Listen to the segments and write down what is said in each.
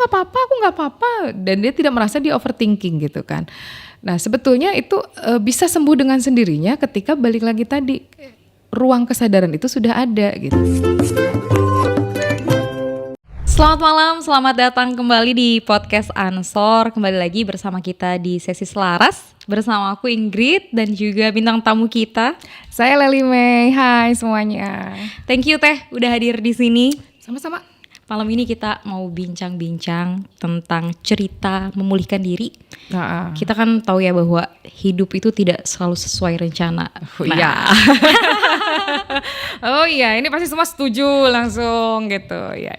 nggak apa-apa, aku nggak apa-apa, dan dia tidak merasa dia overthinking gitu kan. Nah sebetulnya itu bisa sembuh dengan sendirinya ketika balik lagi tadi ruang kesadaran itu sudah ada gitu. Selamat malam, selamat datang kembali di podcast Ansor. Kembali lagi bersama kita di sesi Selaras. Bersama aku Ingrid dan juga bintang tamu kita. Saya Leli Mei, hai semuanya. Thank you Teh udah hadir di sini. Sama-sama. Malam ini kita mau bincang-bincang tentang cerita memulihkan diri. Kita kan tahu ya bahwa hidup itu tidak selalu sesuai rencana. Iya. Oh iya, ini pasti semua setuju langsung gitu. Iya.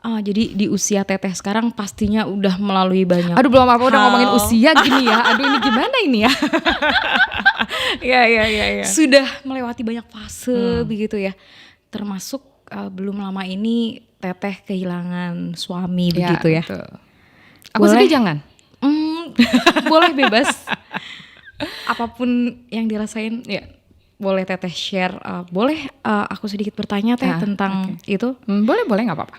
Jadi di usia Teteh sekarang pastinya udah melalui banyak. Aduh belum apa udah ngomongin usia gini ya. Aduh ini gimana ini ya? Iya. Sudah melewati banyak fase begitu ya. Termasuk belum lama ini Teteh kehilangan suami begitu ya. Betul. Aku sedih jangan? Boleh bebas. Apapun yang dirasain ya boleh Teteh share. Boleh aku sedikit bertanya Teh tentang itu? Boleh nggak apa-apa.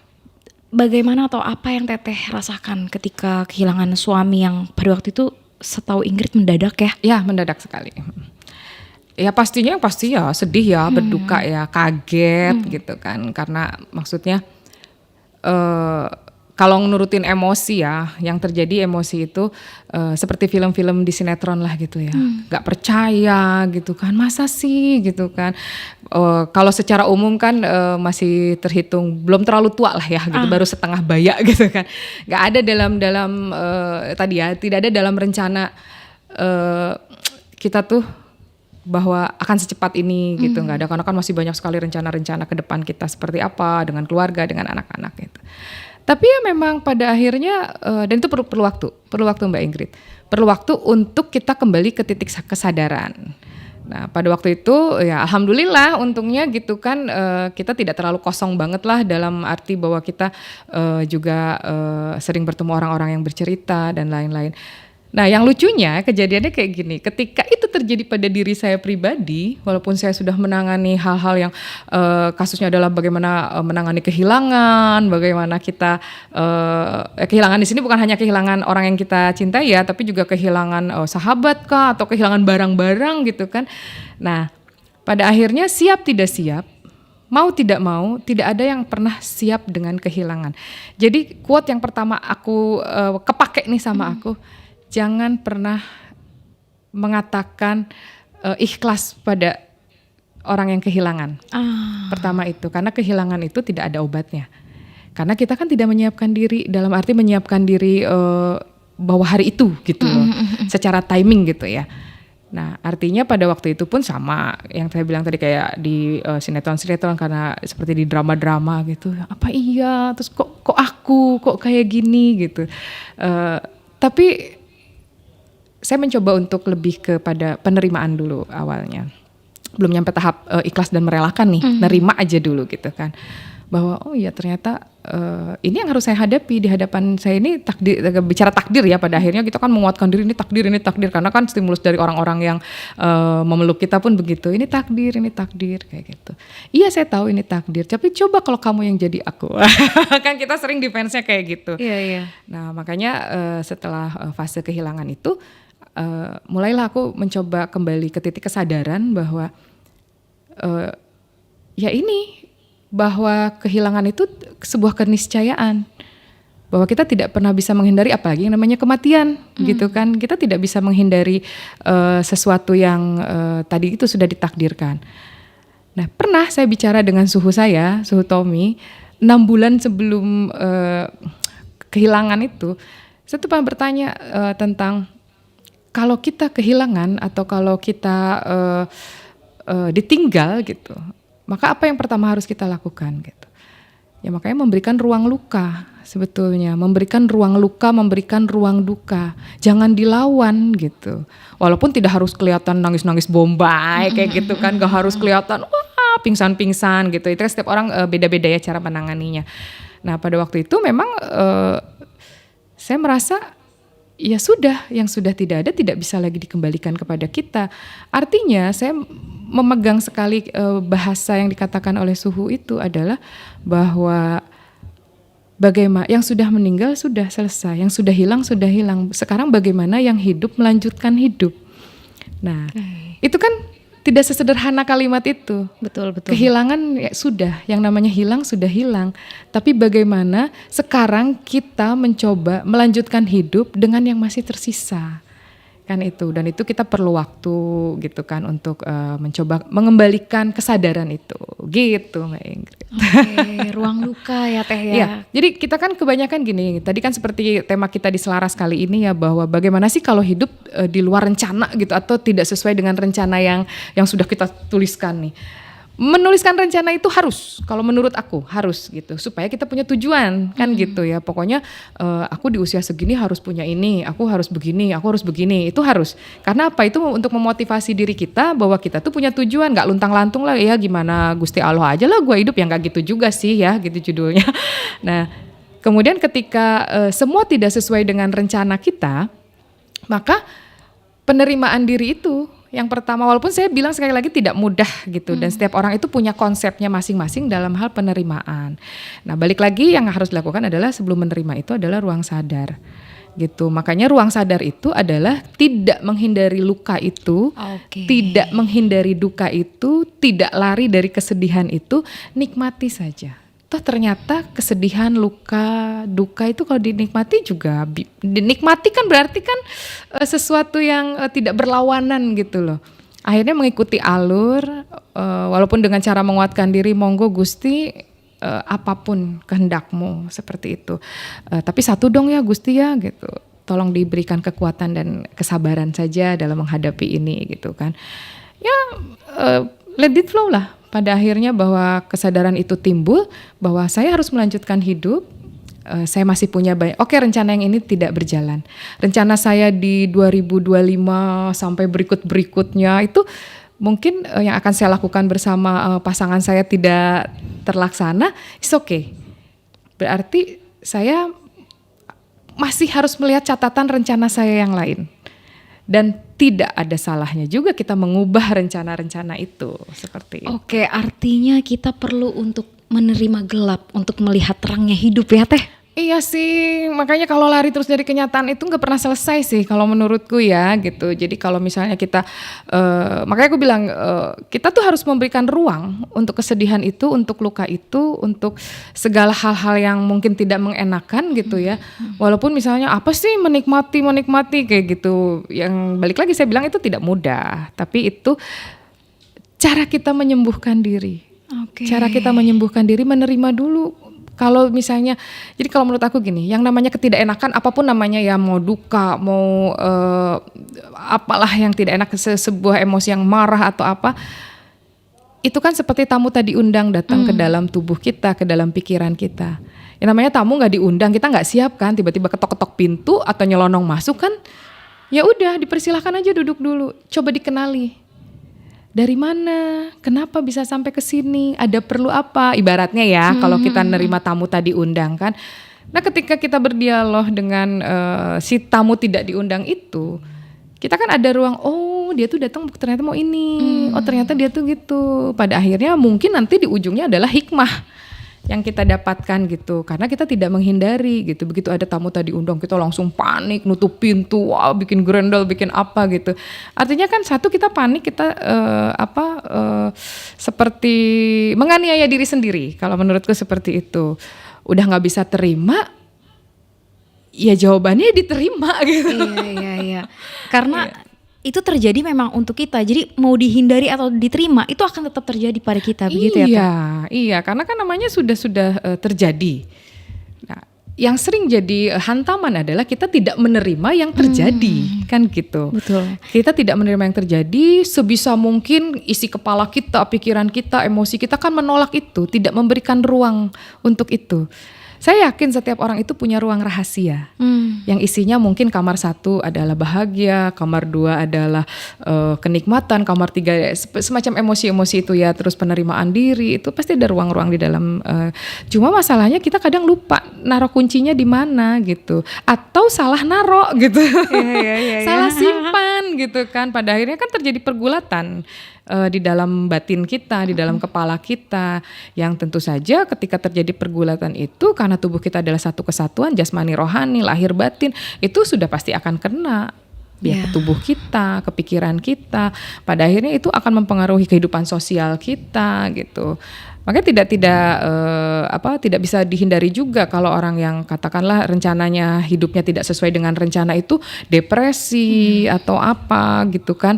Bagaimana atau apa yang Teteh rasakan ketika kehilangan suami yang pada waktu itu setahu Ingrid mendadak ya? Ya mendadak sekali. Ya pasti ya sedih ya, berduka ya, kaget gitu kan. Karena maksudnya kalau nurutin emosi ya, yang terjadi emosi itu seperti film-film di sinetron lah gitu ya. Gak percaya gitu kan, masa sih gitu kan. Kalau secara umum kan masih terhitung belum terlalu tua lah ya gitu, baru setengah baya gitu kan. Gak ada dalam tadi ya, tidak ada dalam rencana kita tuh bahwa akan secepat ini gitu, nggak ada, karena kan masih banyak sekali rencana-rencana ke depan kita seperti apa dengan keluarga, dengan anak-anak gitu. Tapi ya memang pada akhirnya dan itu perlu waktu Mbak Ingrid, perlu waktu untuk kita kembali ke titik kesadaran. Nah pada waktu itu ya alhamdulillah untungnya gitu kan kita tidak terlalu kosong banget lah, dalam arti bahwa kita juga sering bertemu orang-orang yang bercerita dan lain-lain. Nah yang lucunya kejadiannya kayak gini, ketika itu terjadi pada diri saya pribadi, walaupun saya sudah menangani hal-hal yang kasusnya adalah bagaimana menangani kehilangan, bagaimana kita kehilangan di sini bukan hanya kehilangan orang yang kita cintai ya, tapi juga kehilangan sahabat kah atau kehilangan barang-barang gitu kan. Nah pada akhirnya siap tidak siap, mau tidak mau, tidak ada yang pernah siap dengan kehilangan. Jadi quote yang pertama aku kepake nih sama aku, jangan pernah mengatakan ikhlas pada orang yang kehilangan. Pertama itu, karena kehilangan itu tidak ada obatnya. Karena kita kan tidak menyiapkan diri, dalam arti menyiapkan diri bahwa hari itu gitu loh, secara timing gitu ya. Nah artinya pada waktu itu pun sama yang saya bilang tadi, kayak di sinetron-sinetron, karena seperti di drama-drama gitu. Apa iya, terus kok aku kok kayak gini gitu. Tapi saya mencoba untuk lebih kepada penerimaan dulu awalnya. Belum nyampe tahap ikhlas dan merelakan nih, nerima aja dulu gitu kan. Bahwa oh iya ternyata ini yang harus saya hadapi di hadapan saya ini, takdir, bicara takdir ya, pada akhirnya kita kan menguatkan diri, ini takdir karena kan stimulus dari orang-orang yang memeluk kita pun begitu, ini takdir kayak gitu. Iya saya tahu ini takdir, tapi coba kalau kamu yang jadi aku. Kan kita sering defense-nya kayak gitu. Iya. Nah makanya setelah fase kehilangan itu mulailah aku mencoba kembali ke titik kesadaran bahwa ya ini, bahwa kehilangan itu sebuah keniscayaan, bahwa kita tidak pernah bisa menghindari, apalagi yang namanya kematian gitu kan. Kita tidak bisa menghindari sesuatu yang tadi itu sudah ditakdirkan. Nah pernah saya bicara dengan suhu Tommy 6 bulan sebelum kehilangan itu, saya tuh pernah bertanya tentang kalau kita kehilangan atau kalau kita ditinggal gitu, maka apa yang pertama harus kita lakukan gitu. Ya makanya memberikan ruang luka sebetulnya, memberikan ruang luka, memberikan ruang duka. Jangan dilawan gitu. Walaupun tidak harus kelihatan nangis-nangis bombay kayak gitu kan, gak harus kelihatan wah pingsan-pingsan gitu. Itu setiap orang beda-beda ya cara menanganinya. Nah pada waktu itu memang saya merasa ya sudah, yang sudah tidak ada tidak bisa lagi dikembalikan kepada kita. Artinya saya memegang sekali bahasa yang dikatakan oleh suhu itu adalah bahwa bagaimana yang sudah meninggal sudah selesai, yang sudah hilang sudah hilang. Sekarang bagaimana yang hidup melanjutkan hidup. Nah, itu kan tidak sesederhana kalimat itu. Betul. Kehilangan ya sudah, yang namanya hilang sudah hilang. Tapi bagaimana sekarang kita mencoba melanjutkan hidup dengan yang masih tersisa. Kan itu, dan itu kita perlu waktu gitu kan untuk mencoba mengembalikan kesadaran itu gitu Mbak Ingrid. Oke, ruang luka ya Teh ya. Ya, jadi kita kan kebanyakan gini, tadi kan seperti tema kita di Selaras kali ini ya, bahwa bagaimana sih kalau hidup di luar rencana gitu atau tidak sesuai dengan rencana yang sudah kita tuliskan nih. Menuliskan rencana itu harus, kalau menurut aku harus gitu, supaya kita punya tujuan kan gitu ya. Pokoknya aku di usia segini harus punya ini, aku harus begini, itu harus. Karena apa? Itu untuk memotivasi diri kita bahwa kita tuh punya tujuan, nggak luntang-lantung lah ya gimana Gusti Allah aja lah gue hidup, ya nggak gitu juga sih ya, gitu judulnya. Nah, kemudian ketika semua tidak sesuai dengan rencana kita, maka penerimaan diri itu yang pertama, walaupun saya bilang sekali lagi tidak mudah gitu, dan setiap orang itu punya konsepnya masing-masing dalam hal penerimaan. Nah, balik lagi yang harus dilakukan adalah sebelum menerima itu adalah ruang sadar gitu. Makanya ruang sadar itu adalah tidak menghindari luka itu, tidak menghindari duka itu, tidak lari dari kesedihan itu, nikmati saja. Toh ternyata kesedihan, luka, duka itu kalau dinikmati juga, dinikmati kan berarti kan sesuatu yang tidak berlawanan gitu loh. Akhirnya mengikuti alur, walaupun dengan cara menguatkan diri, monggo Gusti, apapun kehendakmu seperti itu. Tapi satu dong ya Gusti ya gitu. Tolong diberikan kekuatan dan kesabaran saja dalam menghadapi ini gitu kan. Ya let it flow lah. Pada akhirnya bahwa kesadaran itu timbul bahwa saya harus melanjutkan hidup, saya masih punya banyak, rencana yang ini tidak berjalan. Rencana saya di 2025 sampai berikut-berikutnya itu mungkin yang akan saya lakukan bersama pasangan saya tidak terlaksana, it's okay. Berarti saya masih harus melihat catatan rencana saya yang lain. Dan tidak ada salahnya juga kita mengubah rencana-rencana itu seperti itu. Oke, artinya kita perlu untuk menerima gelap untuk melihat terangnya hidup ya Teh. Iya sih, makanya kalau lari terus dari kenyataan itu nggak pernah selesai sih kalau menurutku ya gitu. Jadi kalau misalnya kita, makanya aku bilang kita tuh harus memberikan ruang untuk kesedihan itu, untuk luka itu, untuk segala hal-hal yang mungkin tidak mengenakan gitu ya. Walaupun misalnya apa sih menikmati kayak gitu. Yang balik lagi saya bilang itu tidak mudah, tapi itu cara kita menyembuhkan diri. Cara kita menyembuhkan diri, menerima dulu. Kalau misalnya, jadi kalau menurut aku gini, yang namanya ketidakenakan apapun namanya ya, mau duka, mau apalah yang tidak enak, sebuah emosi yang marah atau apa, itu kan seperti tamu tadi undang datang ke dalam tubuh kita, ke dalam pikiran kita. Yang namanya tamu nggak diundang, kita nggak siap kan, tiba-tiba ketok-ketok pintu atau nyelonong masuk kan, ya udah dipersilahkan aja duduk dulu, coba dikenali. Dari mana? Kenapa bisa sampai ke sini? Ada perlu apa? Ibaratnya ya, kalau kita nerima tamu tadi undang kan. Nah, ketika kita berdialog dengan si tamu tidak diundang itu, kita kan ada ruang, oh dia tuh datang ternyata mau ini, oh ternyata dia tuh gitu. Pada akhirnya mungkin nanti di ujungnya adalah hikmah yang kita dapatkan gitu, karena kita tidak menghindari gitu. Begitu ada tamu tadi undang, kita langsung panik, nutup pintu, wah bikin gerendel, bikin apa gitu. Artinya kan satu, kita panik, kita seperti menganiaya diri sendiri. Kalau menurutku seperti itu. Udah nggak bisa terima, ya jawabannya diterima gitu. Iya. Karena itu terjadi memang untuk kita. Jadi mau dihindari atau diterima itu akan tetap terjadi pada kita, begitu ya? Iya, karena kan namanya sudah terjadi. Nah, yang sering jadi hantaman adalah kita tidak menerima yang terjadi, kan gitu. Betul. Kita tidak menerima yang terjadi, sebisa mungkin isi kepala kita, pikiran kita, emosi kita kan menolak itu, tidak memberikan ruang untuk itu. Saya yakin setiap orang itu punya ruang rahasia yang isinya mungkin kamar 1 adalah bahagia, kamar 2 adalah kenikmatan, kamar 3 semacam emosi-emosi itu ya, terus penerimaan diri, itu pasti ada ruang-ruang di dalam. Cuma masalahnya kita kadang lupa naruh kuncinya di mana gitu, atau salah naruh gitu, salah simpan. kapan gitu kan. Pada akhirnya kan terjadi pergulatan di dalam batin kita, di dalam kepala kita, yang tentu saja ketika terjadi pergulatan itu karena tubuh kita adalah satu kesatuan jasmani rohani, lahir batin, itu sudah pasti akan kena ke tubuh kita, ke pikiran kita. Pada akhirnya itu akan mempengaruhi kehidupan sosial kita gitu. Makanya tidak bisa dihindari juga kalau orang yang katakanlah rencananya hidupnya tidak sesuai dengan rencana itu depresi atau apa gitu kan,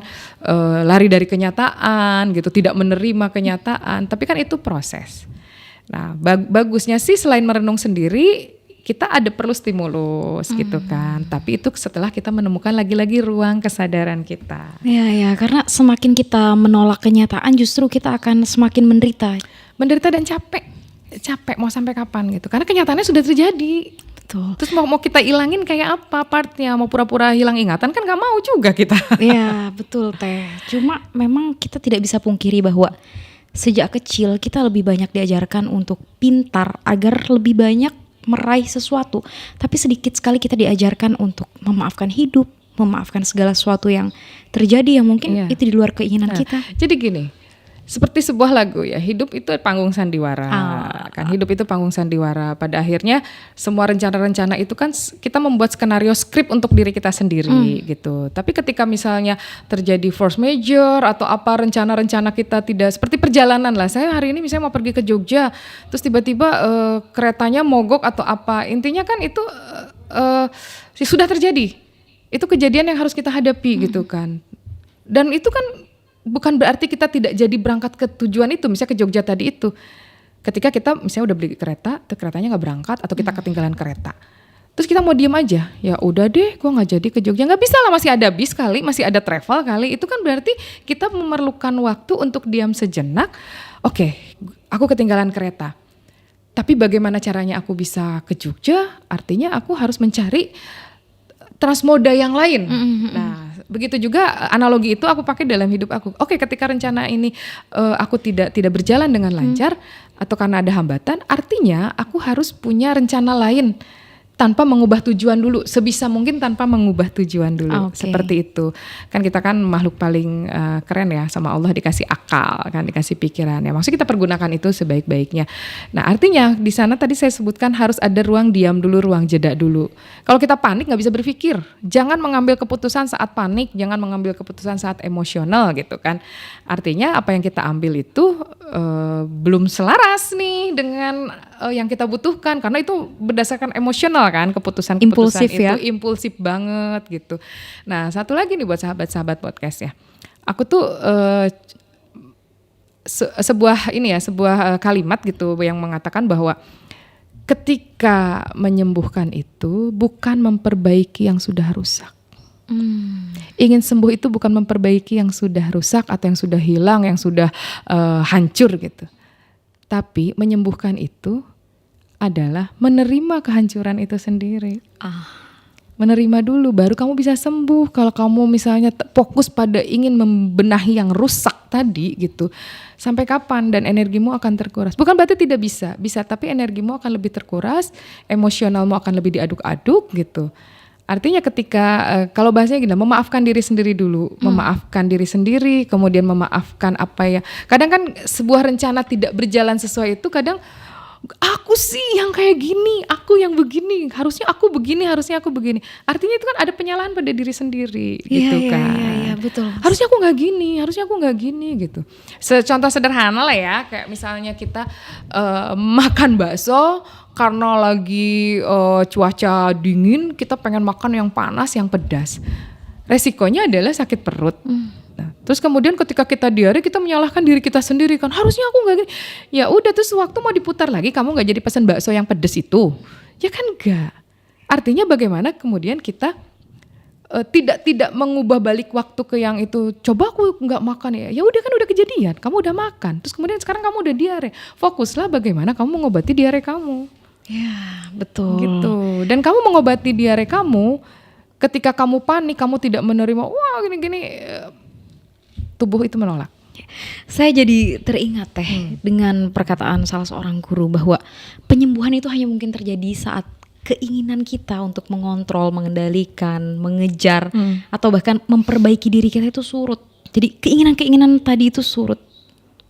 lari dari kenyataan gitu, tidak menerima kenyataan. Tapi kan itu proses. Nah, bagusnya sih selain merenung sendiri, kita ada perlu stimulus gitu kan. Tapi itu setelah kita menemukan lagi-lagi ruang kesadaran kita. Ya, karena semakin kita menolak kenyataan justru kita akan semakin menderita dan capek mau sampai kapan gitu, karena kenyataannya sudah terjadi. Betul. Terus mau kita ilangin kayak apa partnya, mau pura-pura hilang ingatan kan nggak mau juga kita. Iya betul Teh, cuma memang kita tidak bisa pungkiri bahwa sejak kecil kita lebih banyak diajarkan untuk pintar agar lebih banyak meraih sesuatu, tapi sedikit sekali kita diajarkan untuk memaafkan hidup, memaafkan segala sesuatu yang terjadi yang mungkin itu di luar keinginan kita. Jadi gini, seperti sebuah lagu ya, hidup itu panggung sandiwara, kan hidup itu panggung sandiwara. Pada akhirnya semua rencana-rencana itu kan kita membuat skenario skrip untuk diri kita sendiri gitu. Tapi ketika misalnya terjadi force major atau apa rencana-rencana kita tidak seperti perjalanan lah. Saya hari ini misalnya mau pergi ke Jogja, terus tiba-tiba keretanya mogok atau apa. Intinya kan itu sudah terjadi. Itu kejadian yang harus kita hadapi gitu kan. Dan itu kan bukan berarti kita tidak jadi berangkat ke tujuan itu, misalnya ke Jogja tadi itu. Ketika kita misalnya udah beli kereta, keretanya nggak berangkat atau kita ketinggalan kereta, terus kita mau diem aja, ya udah deh, gue nggak jadi ke Jogja, nggak bisa lah, masih ada bis kali, masih ada travel kali. Itu kan berarti kita memerlukan waktu untuk diam sejenak. Oke, aku ketinggalan kereta, tapi bagaimana caranya aku bisa ke Jogja? Artinya aku harus mencari transmoda yang lain. Nah, begitu juga analogi itu aku pakai dalam hidup aku. Oke, ketika rencana ini aku tidak berjalan dengan lancar atau karena ada hambatan, artinya aku harus punya rencana lain tanpa mengubah tujuan dulu, sebisa mungkin tanpa mengubah tujuan dulu. Seperti itu. Kan kita kan makhluk paling keren ya, sama Allah dikasih akal, kan dikasih pikiran ya. Maksudnya kita pergunakan itu sebaik-baiknya. Nah, artinya di sana tadi saya sebutkan harus ada ruang diam dulu, ruang jeda dulu. Kalau kita panik nggak bisa berpikir. Jangan mengambil keputusan saat panik, jangan mengambil keputusan saat emosional gitu kan. Artinya apa yang kita ambil itu belum selaras nih dengan yang kita butuhkan, karena itu berdasarkan emosional kan, keputusan impulsif itu ya? Impulsif banget gitu. Nah, satu lagi nih buat sahabat-sahabat podcast ya, aku tuh sebuah kalimat gitu yang mengatakan bahwa ketika menyembuhkan itu bukan memperbaiki yang sudah rusak. Ingin sembuh itu bukan memperbaiki yang sudah rusak atau yang sudah hilang, yang sudah hancur gitu. Tapi menyembuhkan itu adalah menerima kehancuran itu sendiri. Menerima dulu, baru kamu bisa sembuh. Kalau kamu misalnya fokus pada ingin membenahi yang rusak tadi gitu, sampai kapan dan energimu akan terkuras. Bukan berarti tidak bisa, tapi energimu akan lebih terkuras, emosionalmu akan lebih diaduk-aduk gitu. Artinya ketika, kalau bahasanya gini, memaafkan diri sendiri dulu, memaafkan diri sendiri, kemudian memaafkan apa ya. Kadang kan sebuah rencana tidak berjalan sesuai itu, kadang aku sih yang kayak gini, aku yang begini, harusnya aku begini. Artinya itu kan ada penyalahan pada diri sendiri gitu kan. Iya, betul. Harusnya aku nggak gini gitu. Contoh sederhana lah ya, kayak misalnya kita makan bakso, karena lagi cuaca dingin, kita pengen makan yang panas, yang pedas. Resikonya adalah sakit perut. Nah, terus kemudian ketika kita diare, kita menyalahkan diri kita sendiri kan. Harusnya aku nggak gini. Ya udah, terus waktu mau diputar lagi, kamu nggak jadi pesan bakso yang pedas itu. Ya kan enggak. Artinya bagaimana kemudian kita tidak mengubah balik waktu ke yang itu. Coba aku nggak makan ya. Ya udah kan udah kejadian. Kamu udah makan. Terus kemudian sekarang kamu udah diare. Fokuslah bagaimana kamu mengobati diare kamu. Ya betul. Gitu. Dan kamu mengobati diare kamu ketika kamu panik, kamu tidak menerima. Wah gini-gini, tubuh itu menolak. Saya jadi teringat Teh dengan perkataan salah seorang guru bahwa penyembuhan itu hanya mungkin terjadi saat keinginan kita untuk mengontrol, mengendalikan, mengejar atau bahkan memperbaiki diri kita itu surut. Jadi keinginan-keinginan tadi itu surut,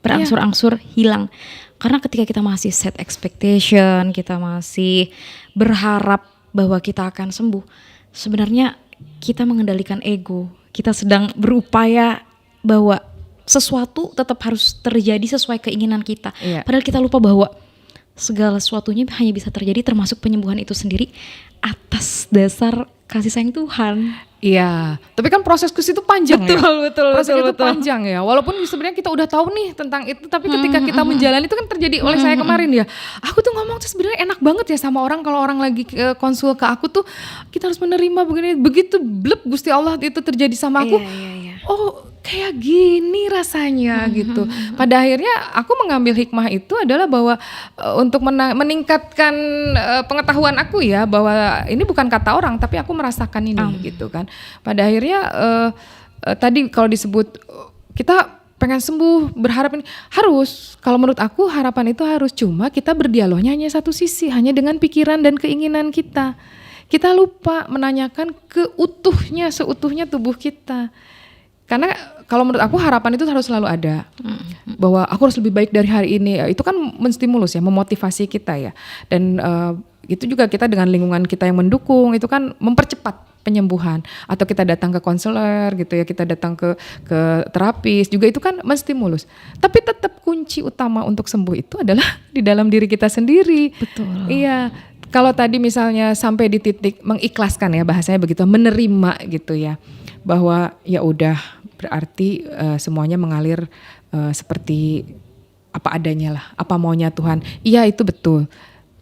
berangsur-angsur hilang. Karena ketika kita masih set expectation, kita masih berharap bahwa kita akan sembuh, sebenarnya kita mengendalikan ego. Kita sedang berupaya bahwa sesuatu tetap harus terjadi sesuai keinginan kita. Padahal kita lupa bahwa segala sesuatunya hanya bisa terjadi, termasuk penyembuhan itu sendiri, atas dasar kasih sayang Tuhan. Iya, tapi kan proses ke situ panjang betul, Proses itu panjang ya. Walaupun sebenarnya kita udah tahu nih tentang itu, tapi ketika kita menjalani itu kan terjadi oleh saya kemarin ya. Aku tuh ngomong tuh sebenarnya enak banget ya sama orang, kalau orang lagi konsul ke aku tuh kita harus menerima begini. Begitu blep Gusti Allah itu terjadi sama aku. Oh, kayak gini rasanya gitu. Pada akhirnya aku mengambil hikmah itu adalah bahwa untuk meningkatkan pengetahuan aku ya, bahwa ini bukan kata orang tapi aku merasakan ini gitu kan. Pada akhirnya tadi kalau disebut kita pengen sembuh, berharap ini harus, kalau menurut aku harapan itu harus, cuma kita berdialognya hanya satu sisi, hanya dengan pikiran dan keinginan kita. Kita lupa menanyakan keutuhnya, seutuhnya tubuh kita. Karena kalau menurut aku harapan itu harus selalu ada, bahwa aku harus lebih baik dari hari ini. Itu kan menstimulus ya, memotivasi kita ya. Dan itu juga kita dengan lingkungan kita yang mendukung, itu kan mempercepat penyembuhan. Atau kita datang ke konselor gitu ya, kita datang ke terapis juga, itu kan menstimulus. Tapi tetap kunci utama untuk sembuh itu adalah di dalam diri kita sendiri. Betul. Iya. Kalau tadi misalnya sampai di titik mengikhlaskan ya, bahasanya begitu, menerima gitu ya, bahwa ya udah, berarti semuanya mengalir seperti apa adanya lah, apa maunya Tuhan. Iya itu betul,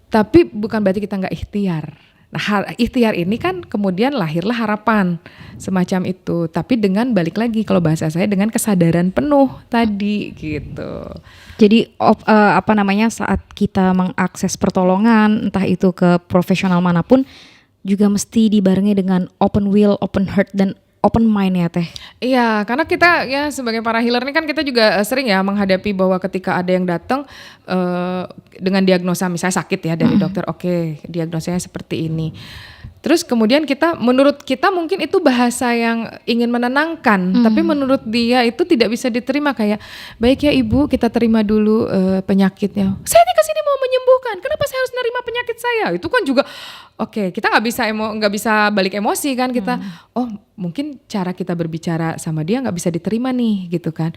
tapi bukan berarti kita nggak ikhtiar. Nah ikhtiar ini kan kemudian lahirlah harapan semacam itu, tapi dengan balik lagi kalau bahasa saya dengan kesadaran penuh tadi gitu. Jadi saat kita mengakses pertolongan, entah itu ke profesional manapun, juga mesti dibarengi dengan open will, open heart, dan open mind ya Teh. Iya, karena kita ya sebagai para healer ini kan kita juga sering ya menghadapi bahwa ketika ada yang datang dengan diagnosa misalnya sakit ya dari dokter, oke, diagnosanya seperti ini. Terus kemudian menurut kita mungkin itu bahasa yang ingin menenangkan, tapi menurut dia itu tidak bisa diterima, kayak baik ya Ibu, kita terima dulu penyakitnya. Saya ini kesini mau menyembuhkan, kenapa saya harus nerima penyakit saya? Itu kan juga oke, kita nggak bisa balik emosi kan kita. Oh mungkin cara kita berbicara sama dia nggak bisa diterima nih gitu kan.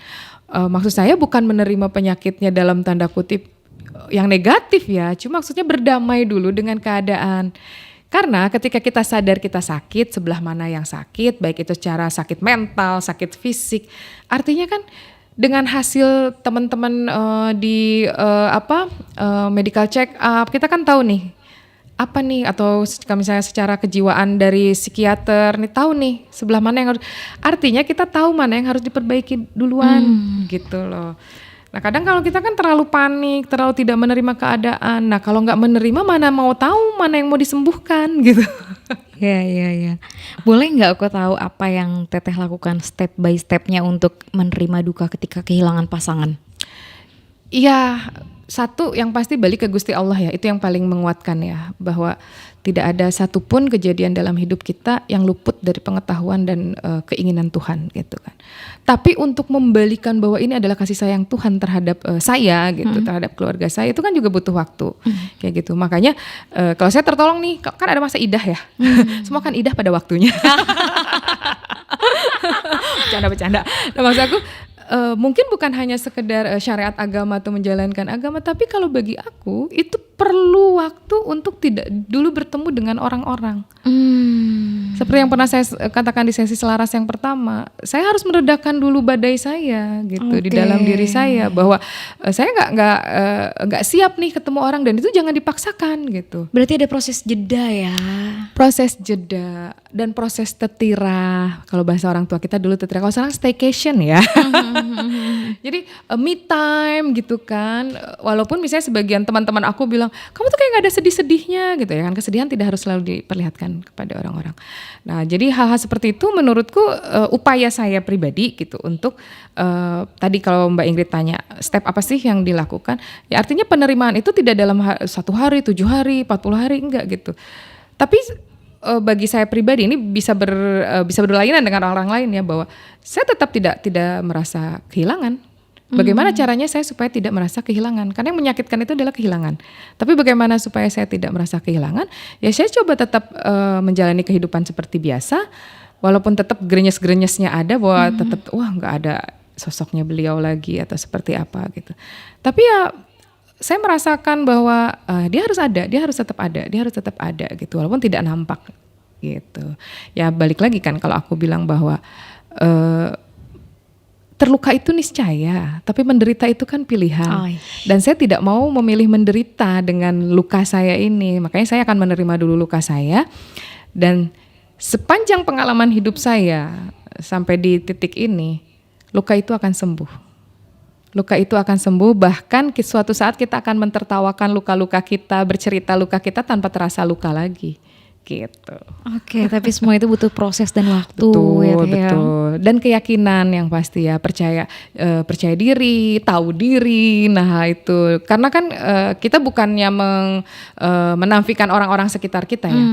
Maksud saya bukan menerima penyakitnya dalam tanda kutip yang negatif ya, cuma maksudnya berdamai dulu dengan keadaan. Karena ketika kita sadar kita sakit, sebelah mana yang sakit, baik itu secara sakit mental, sakit fisik, artinya kan dengan hasil teman-teman di medical check up, kita kan tahu nih apa nih, atau misalnya secara kejiwaan dari psikiater nih tahu nih sebelah mana yang harus, artinya kita tahu mana yang harus diperbaiki duluan gitu loh. Nah kadang kalau kita kan terlalu panik, terlalu tidak menerima keadaan. Nah kalau nggak menerima, mana mau tahu mana yang mau disembuhkan gitu. Ya. Boleh nggak aku tahu apa yang Teteh lakukan step by stepnya untuk menerima duka ketika kehilangan pasangan? Iya, satu yang pasti balik ke Gusti Allah ya, itu yang paling menguatkan ya, bahwa tidak ada satupun kejadian dalam hidup kita yang luput dari pengetahuan dan keinginan Tuhan gitu kan. Tapi untuk membalikan bahwa ini adalah kasih sayang Tuhan terhadap saya gitu, terhadap keluarga saya, itu kan juga butuh waktu kayak gitu. Makanya kalau saya tertolong nih, kan ada masa idah ya, semua kan idah pada waktunya. Bercanda. Nah, maksud aku mungkin bukan hanya sekedar syariat agama atau menjalankan agama, tapi kalau bagi aku itu perlu waktu untuk tidak dulu bertemu dengan orang-orang. Seperti yang pernah saya katakan di sesi selaras yang pertama, saya harus meredakan dulu badai saya gitu di dalam diri saya, bahwa saya nggak siap nih ketemu orang, dan itu jangan dipaksakan gitu. Berarti ada proses jeda ya? Proses jeda dan proses tetira. Kalau bahasa orang tua kita dulu tetira, kalau sekarang staycation ya. Jadi me time gitu kan. Walaupun misalnya sebagian teman-teman aku bilang, kamu tuh kayak gak ada sedih-sedihnya gitu ya kan. Kesedihan tidak harus selalu diperlihatkan kepada orang-orang. Nah jadi hal-hal seperti itu menurutku upaya saya pribadi gitu untuk tadi kalau Mbak Ingrid tanya step apa sih yang dilakukan. Ya artinya penerimaan itu tidak dalam 1 hari, 7 hari, 40 hari, enggak gitu. Tapi bagi saya pribadi ini bisa berlainan dengan orang lain ya, bahwa saya tetap tidak merasa kehilangan. Bagaimana caranya saya supaya tidak merasa kehilangan? Karena yang menyakitkan itu adalah kehilangan. Tapi bagaimana supaya saya tidak merasa kehilangan? Ya saya coba tetap menjalani kehidupan seperti biasa, walaupun tetap grenyes-grenyesnya ada, bahwa tetap wah nggak ada sosoknya beliau lagi atau seperti apa gitu. Tapi ya saya merasakan bahwa dia harus ada, dia harus tetap ada gitu, walaupun tidak nampak gitu. Ya balik lagi kan kalau aku bilang bahwa terluka itu niscaya, tapi menderita itu kan pilihan. Dan saya tidak mau memilih menderita dengan luka saya ini, makanya saya akan menerima dulu luka saya. Dan sepanjang pengalaman hidup saya sampai di titik ini, luka itu akan sembuh. Luka itu akan sembuh, bahkan suatu saat kita akan mentertawakan luka-luka kita, bercerita luka kita tanpa terasa luka lagi, gitu. Oke, tapi semua itu butuh proses dan waktu. Betul. Dan keyakinan yang pasti ya, percaya diri, tahu diri. Nah itu, karena kan kita bukannya menafikan orang-orang sekitar kita ya.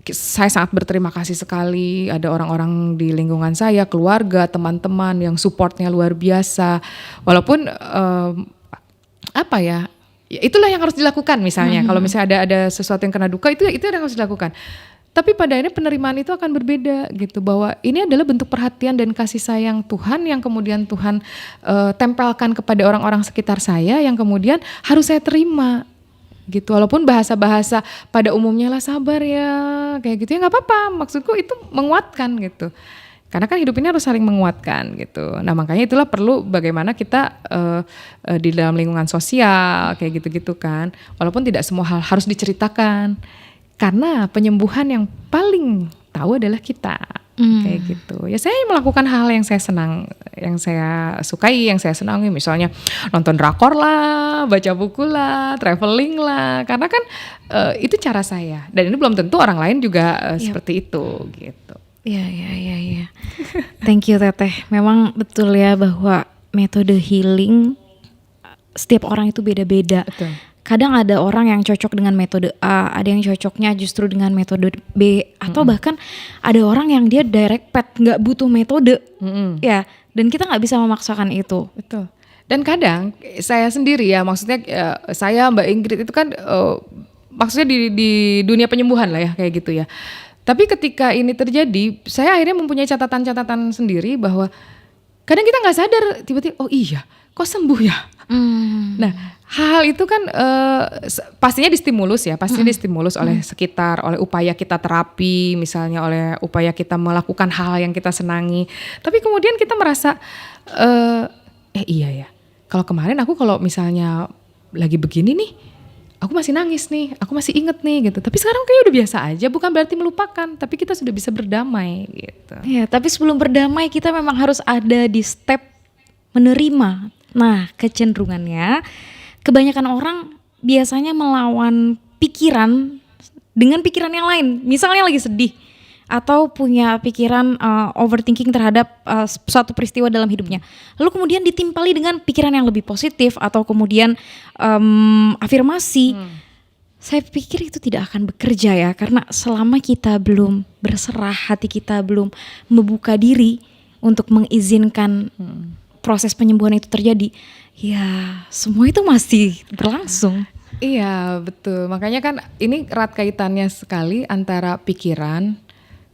Saya sangat berterima kasih sekali ada orang-orang di lingkungan saya, keluarga, teman-teman yang supportnya luar biasa. Walaupun itulah yang harus dilakukan misalnya. Kalau misalnya ada sesuatu yang kena duka, itu yang harus dilakukan. Tapi pada akhirnya penerimaan itu akan berbeda gitu, bahwa ini adalah bentuk perhatian dan kasih sayang Tuhan yang kemudian Tuhan tempelkan kepada orang-orang sekitar saya, yang kemudian harus saya terima. Gitu, walaupun bahasa-bahasa pada umumnya lah sabar ya kayak gitu ya nggak apa-apa, maksudku itu menguatkan gitu, karena kan hidup ini harus saling menguatkan gitu. Nah makanya itulah perlu bagaimana kita di dalam lingkungan sosial kayak gitu-gitu kan, walaupun tidak semua hal harus diceritakan, karena penyembuhan yang paling tahu adalah kita. Kayak gitu. Ya saya melakukan hal yang saya senang, yang saya sukai, yang saya senangi, misalnya nonton drakor lah, baca buku lah, traveling lah, karena kan itu cara saya, dan ini belum tentu orang lain juga seperti itu gitu. Iya. Thank you Teteh. Memang betul ya bahwa metode healing setiap orang itu beda-beda. Betul. Kadang ada orang yang cocok dengan metode A, ada yang cocoknya justru dengan metode B, atau bahkan ada orang yang dia direct path, nggak butuh metode, ya. Dan kita nggak bisa memaksakan itu. Betul. Dan kadang saya sendiri ya, maksudnya saya Mbak Ingrid itu kan maksudnya di dunia penyembuhan lah ya kayak gitu ya. Tapi ketika ini terjadi, saya akhirnya mempunyai catatan-catatan sendiri bahwa kadang kita nggak sadar tiba-tiba, oh iya, kok sembuh ya. Nah hal itu kan pastinya distimulus ya, pastinya distimulus oleh sekitar, oleh upaya kita terapi, misalnya oleh upaya kita melakukan hal yang kita senangi. Tapi kemudian kita merasa, iya ya, kalau kemarin aku kalau misalnya lagi begini nih, aku masih nangis nih, aku masih inget nih gitu. Tapi sekarang kayak udah biasa aja, bukan berarti melupakan, tapi kita sudah bisa berdamai gitu. Ya, tapi sebelum berdamai kita memang harus ada di step menerima. Nah kecenderungannya, kebanyakan orang biasanya melawan pikiran dengan pikiran yang lain. Misalnya lagi sedih atau punya pikiran overthinking terhadap suatu peristiwa dalam hidupnya. Lalu kemudian ditimpali dengan pikiran yang lebih positif atau kemudian afirmasi. Saya pikir itu tidak akan bekerja ya, karena selama kita belum berserah, hati kita belum membuka diri untuk mengizinkan proses penyembuhan itu terjadi, ya semua itu masih berlangsung. Iya betul, makanya kan ini erat kaitannya sekali antara pikiran,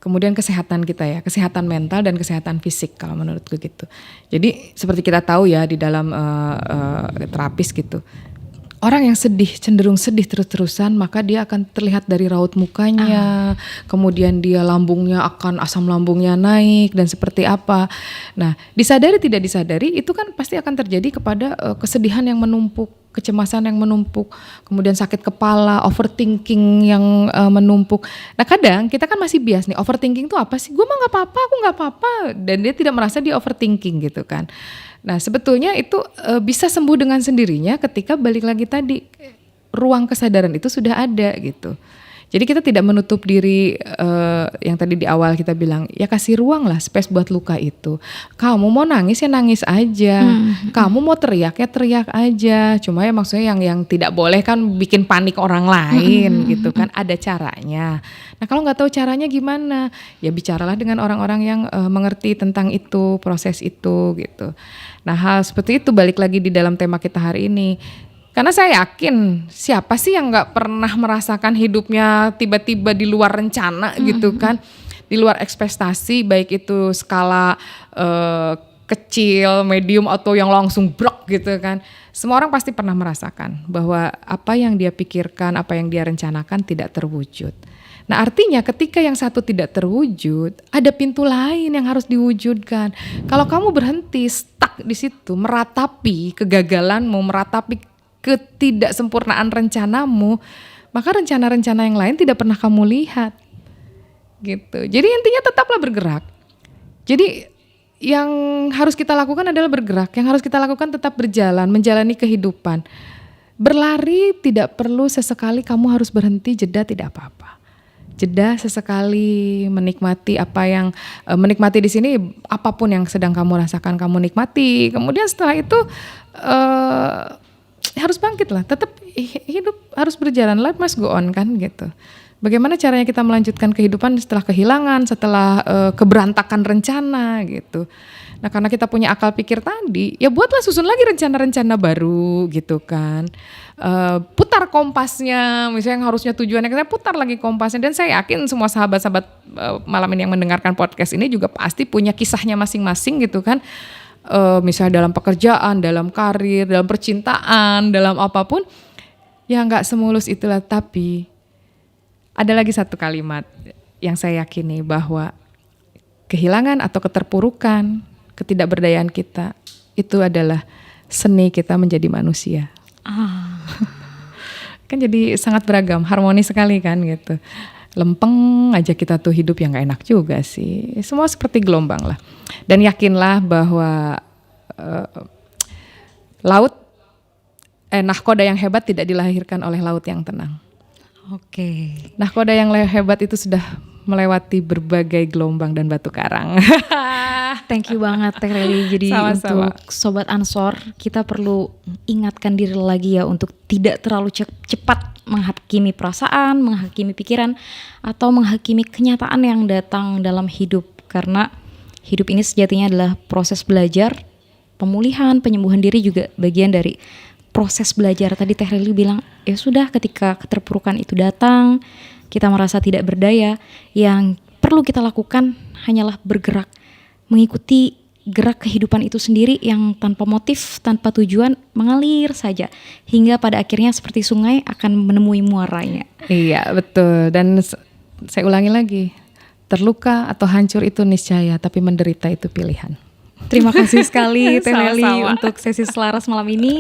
kemudian kesehatan kita ya, kesehatan mental dan kesehatan fisik kalau menurutku gitu. Jadi seperti kita tahu ya di dalam terapis gitu, orang yang sedih, cenderung sedih terus-terusan, maka dia akan terlihat dari raut mukanya, kemudian dia lambungnya akan, asam lambungnya naik dan seperti apa. Nah, disadari tidak disadari itu kan pasti akan terjadi kepada kesedihan yang menumpuk, kecemasan yang menumpuk, kemudian sakit kepala, overthinking yang menumpuk. Nah, kadang kita kan masih bias nih, overthinking itu apa sih? Gue mah nggak apa-apa, aku nggak apa-apa, dan dia tidak merasa dia overthinking gitu kan. Nah sebetulnya itu bisa sembuh dengan sendirinya ketika balik lagi tadi ruang kesadaran itu sudah ada gitu. Jadi kita tidak menutup diri yang tadi di awal kita bilang ya kasih ruang lah space buat luka itu. Kamu mau nangis ya nangis aja, kamu mau teriak ya teriak aja. Cuma ya maksudnya yang tidak boleh kan bikin panik orang lain gitu kan, ada caranya. Nah kalau nggak tahu caranya gimana, ya bicaralah dengan orang-orang yang mengerti tentang itu, proses itu gitu. Nah hal seperti itu balik lagi di dalam tema kita hari ini. Karena saya yakin siapa sih yang nggak pernah merasakan hidupnya tiba-tiba di luar rencana gitu kan, di luar ekspektasi, baik itu skala kecil, medium atau yang langsung brok gitu kan. Semua orang pasti pernah merasakan bahwa apa yang dia pikirkan, apa yang dia rencanakan tidak terwujud. Nah artinya ketika yang satu tidak terwujud, ada pintu lain yang harus diwujudkan. Kalau kamu berhenti stuck di situ, meratapi kegagalanmu, meratapi ketidaksempurnaan rencanamu, maka rencana-rencana yang lain tidak pernah kamu lihat gitu. Jadi intinya tetaplah bergerak. Jadi yang harus kita lakukan adalah bergerak, yang harus kita lakukan tetap berjalan, menjalani kehidupan. Berlari tidak perlu sesekali kamu harus berhenti, jeda tidak apa-apa. Jeda sesekali, menikmati apa yang menikmati di sini, apapun yang sedang kamu rasakan kamu nikmati. Kemudian setelah itu harus bangkit lah, tetap hidup harus berjalan, life must go on kan gitu. Bagaimana caranya kita melanjutkan kehidupan setelah kehilangan, setelah keberantakan rencana gitu. Nah karena kita punya akal pikir tadi, ya buatlah susun lagi rencana-rencana baru gitu kan. Putar kompasnya, misalnya yang harusnya tujuannya, kita putar lagi kompasnya. Dan saya yakin semua sahabat-sahabat malam ini yang mendengarkan podcast ini juga pasti punya kisahnya masing-masing gitu kan. Misalnya dalam pekerjaan, dalam karir, dalam percintaan, dalam apapun, ya nggak semulus itulah. Tapi ada lagi satu kalimat yang saya yakini bahwa kehilangan atau keterpurukan, ketidakberdayaan kita itu adalah seni kita menjadi manusia. Kan jadi sangat beragam, harmonis sekali kan gitu. Lempeng aja kita tuh hidup yang gak enak juga sih. Semua seperti gelombang lah. Dan yakinlah bahwa nahkoda yang hebat tidak dilahirkan oleh laut yang tenang. Oke. Nahkoda yang hebat itu sudah melewati berbagai gelombang dan batu karang. Thank you banget Teh Reli. Jadi sama-sama. Untuk Sobat Ansor, kita perlu ingatkan diri lagi ya untuk tidak terlalu cepat menghakimi perasaan, menghakimi pikiran, atau menghakimi kenyataan yang datang dalam hidup. Karena hidup ini sejatinya adalah proses belajar, pemulihan, penyembuhan diri juga bagian dari proses belajar. Tadi Teh Reli bilang, ya sudah ketika keterpurukan itu datang, kita merasa tidak berdaya, yang perlu kita lakukan hanyalah bergerak, mengikuti gerak kehidupan itu sendiri yang tanpa motif, tanpa tujuan, mengalir saja hingga pada akhirnya seperti sungai akan menemui muaranya. Iya betul, dan saya ulangi lagi, terluka atau hancur itu niscaya, tapi menderita itu pilihan. Terima kasih sekali Teh Reli Sama-sama. untuk sesi selaras malam ini.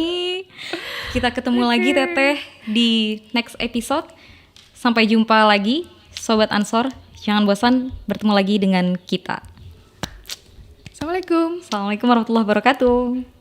Kita ketemu lagi Teteh di next episode. Sampai jumpa lagi Sobat Ansor, jangan bosan bertemu lagi dengan kita. Assalamualaikum. Assalamualaikum warahmatullahi wabarakatuh.